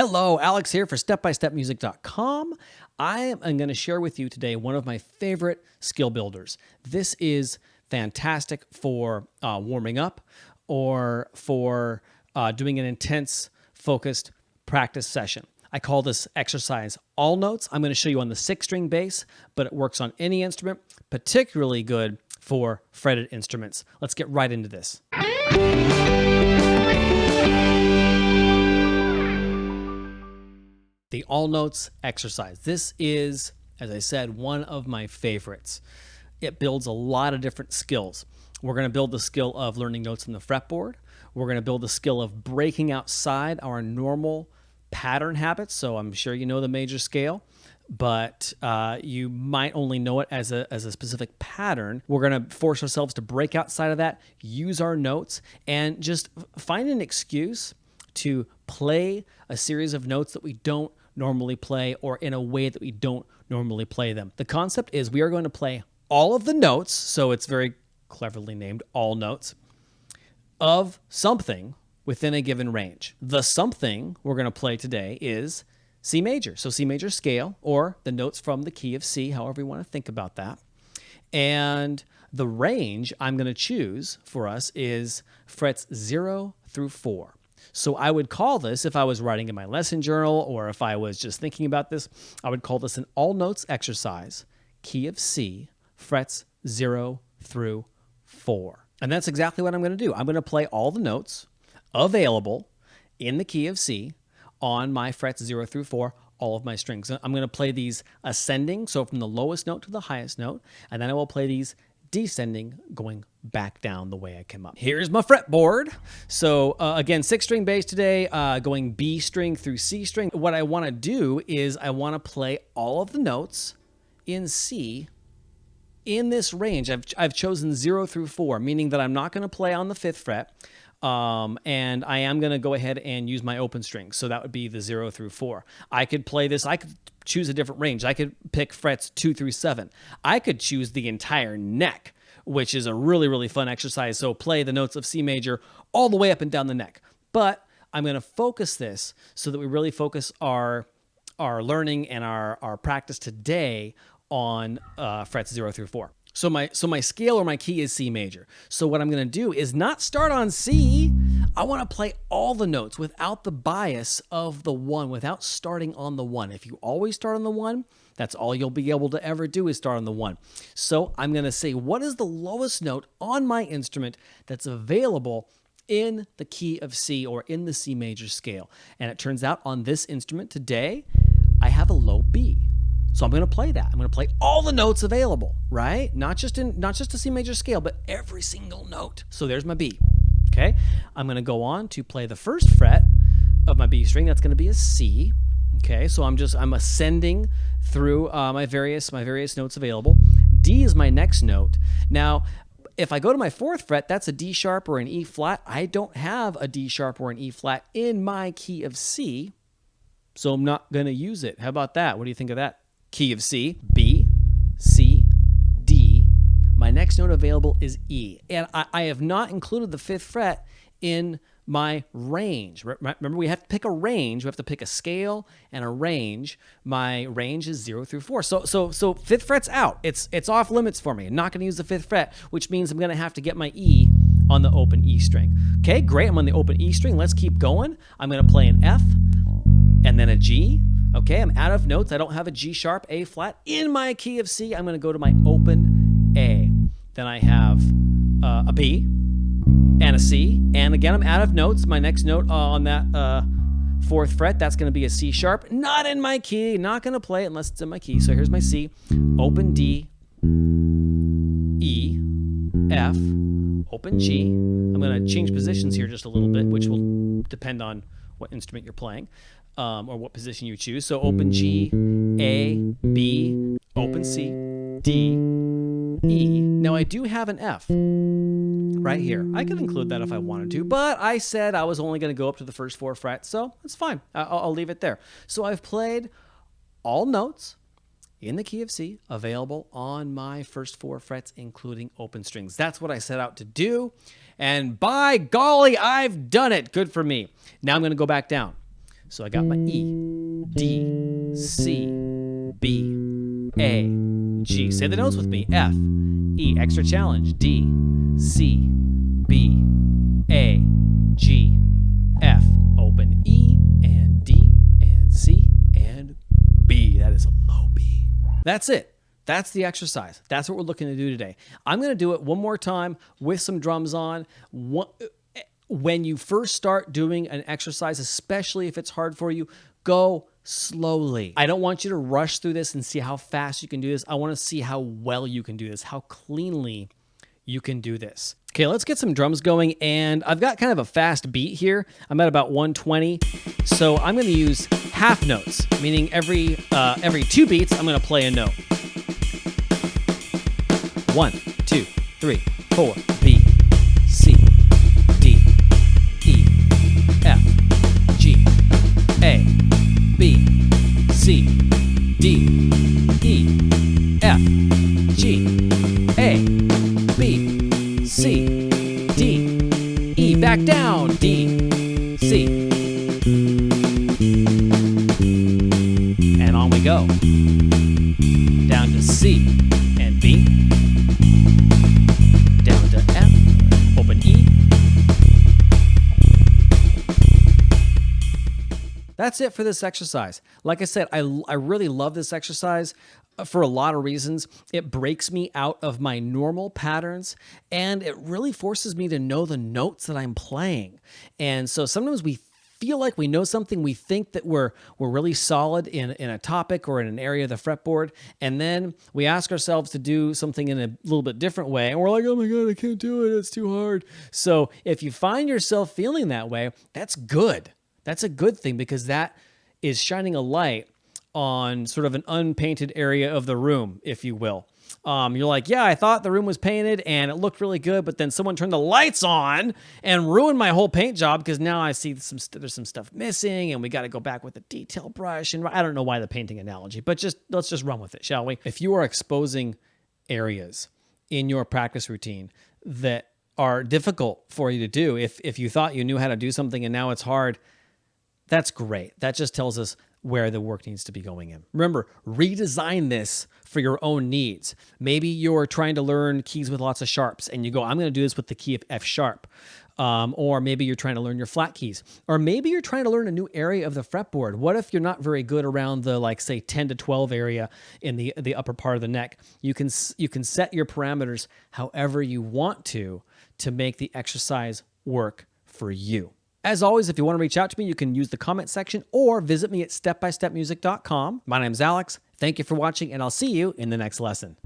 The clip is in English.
Hello, Alex here for stepbystepmusic.com. I am going to share with you today one of my favorite skill builders. This is fantastic for warming up or for doing an intense, focused practice session. I call this exercise all notes. I'm going to show you on the 6-string bass, but it works on any instrument, particularly good for fretted instruments. Let's get right into this. The all notes exercise. This is, as I said, one of my favorites. It builds a lot of different skills. We're going to build the skill of learning notes in the fretboard. We're going to build the skill of breaking outside our normal pattern habits. So I'm sure you know the major scale, but you might only know it as a specific pattern. We're going to force ourselves to break outside of that, use our notes, and just find an excuse to play a series of notes that we don't normally play or in a way that we don't normally play them. The concept is we are going to play all of the notes, so it's very cleverly named all notes, of something within a given range. The something we're going to play today is C major. So C major scale, or the notes from the key of C, however you want to think about that. And the range I'm going to choose for us is frets 0 through 4. So I would call this, if I was writing in my lesson journal or if I was just thinking about this, I would call this an all notes exercise, key of C, frets 0 through 4. And that's exactly what I'm going to do. I'm going to play all the notes available in the key of C on my frets 0 through 4, all of my strings. I'm going to play these ascending, so from the lowest note to the highest note, and then I will play these descending, going back down the way I came up. Here's my fretboard. So again, 6-string bass today, going B string through C string. What I want to do is I want to play all of the notes in C in this range. I've chosen 0 through 4, meaning that I'm not going to play on the 5th fret, and I am going to go ahead and use my open string. So that would be the 0 through 4. I could play this. I could choose a different range. I could pick frets 2 through 7. I could choose the entire neck, which is a really, really fun exercise. So play the notes of C major all the way up and down the neck. But I'm going to focus this so that we really focus our learning and our practice today on frets 0 through 4. So my scale or my key is C major. So what I'm going to do is not start on C. I want to play all the notes without the bias of the 1, without starting on the 1. If you always start on the 1, that's all you'll be able to ever do is start on the 1. So I'm going to say, what is the lowest note on my instrument that's available in the key of C or in the C major scale? And it turns out on this instrument today, I have a low B. So I'm going to play that. I'm going to play all the notes available, right? Not just a C major scale, but every single note. So there's my B. Okay, I'm going to go on to play the 1st fret of my B string. That's going to be a C. Okay, so I'm ascending through my various notes available. D is my next note. Now, if I go to my 4th fret, that's a D sharp or an E flat. I don't have a D sharp or an E flat in my key of C, so I'm not going to use it. How about that? What do you think of that? Key of C, B, C, D. My next note available is E. And I have not included the 5th fret in my range. Remember, we have to pick a range. We have to pick a scale and a range. My range is 0 through 4. So 5th fret's out. It's off limits for me. I'm not going to use the 5th fret, which means I'm going to have to get my E on the open E string. Okay, great. I'm on the open E string. Let's keep going. I'm going to play an F and then a G. Okay, I'm out of notes. I don't have a G sharp, A flat in my key of C. I'm going to go to my open A. Then I have a B and a C. And again, I'm out of notes. My next note on that 4th fret, that's going to be a C sharp. Not in my key. Not going to play it unless it's in my key. So here's my C. Open D, E, F, open G. I'm going to change positions here just a little bit, which will depend on what instrument you're playing. Or what position you choose. So open G, A, B, open C, D, E. Now I do have an F right here. I could include that if I wanted to, but I said I was only going to go up to the first 4 frets, so that's fine. I'll leave it there. So I've played all notes in the key of C available on my first 4 frets, including open strings. That's what I set out to do, and by golly, I've done it. Good for me. Now I'm going to go back down. So I got my E, D, C, B, A, G. Say the notes with me. F, E, extra challenge. D, C, B, A, G, F. Open E and D and C and B. That is a low B. That's it. That's the exercise. That's what we're looking to do today. I'm going to do it one more time with some drums on. When you first start doing an exercise, especially if it's hard for you, go slowly. I don't want you to rush through this and see how fast you can do this. I want to see how well you can do this, how cleanly you can do this. Okay, let's get some drums going. And I've got kind of a fast beat here. I'm at about 120. So I'm going to use half notes, meaning every 2 beats, I'm going to play a note. 1, 2, 3, 4, B, C, D, E, F, G, A, B, C, D, E, F, G, A, B, C, D, E, back down, D, C. And on we go. Down to C and B. Down to F, open E. That's it for this exercise. Like I said, I really love this exercise for a lot of reasons. It breaks me out of my normal patterns, and it really forces me to know the notes that I'm playing. And so sometimes we feel like we know something, we think that we're really solid in a topic or in an area of the fretboard, and then we ask ourselves to do something in a little bit different way, and we're like, oh my God, I can't do it, it's too hard. So if you find yourself feeling that way, that's good. That's a good thing, because that is shining a light on sort of an unpainted area of the room, if you will. You're like, yeah, I thought the room was painted and it looked really good, but then someone turned the lights on and ruined my whole paint job, because now I see there's some stuff missing and we got to go back with the detail brush. And I don't know why the painting analogy, but let's just run with it, shall we? If you are exposing areas in your practice routine that are difficult for you to do, if you thought you knew how to do something and now it's hard, that's great. That just tells us where the work needs to be going in. Remember, redesign this for your own needs. Maybe you're trying to learn keys with lots of sharps and you go, I'm going to do this with the key of F sharp. Or maybe you're trying to learn your flat keys. Or maybe you're trying to learn a new area of the fretboard. What if you're not very good around the, like, say, 10 to 12 area in the upper part of the neck? You can set your parameters however you want to make the exercise work for you. As always, if you want to reach out to me, you can use the comment section or visit me at stepbystepmusic.com. My name's Alex. Thank you for watching, and I'll see you in the next lesson.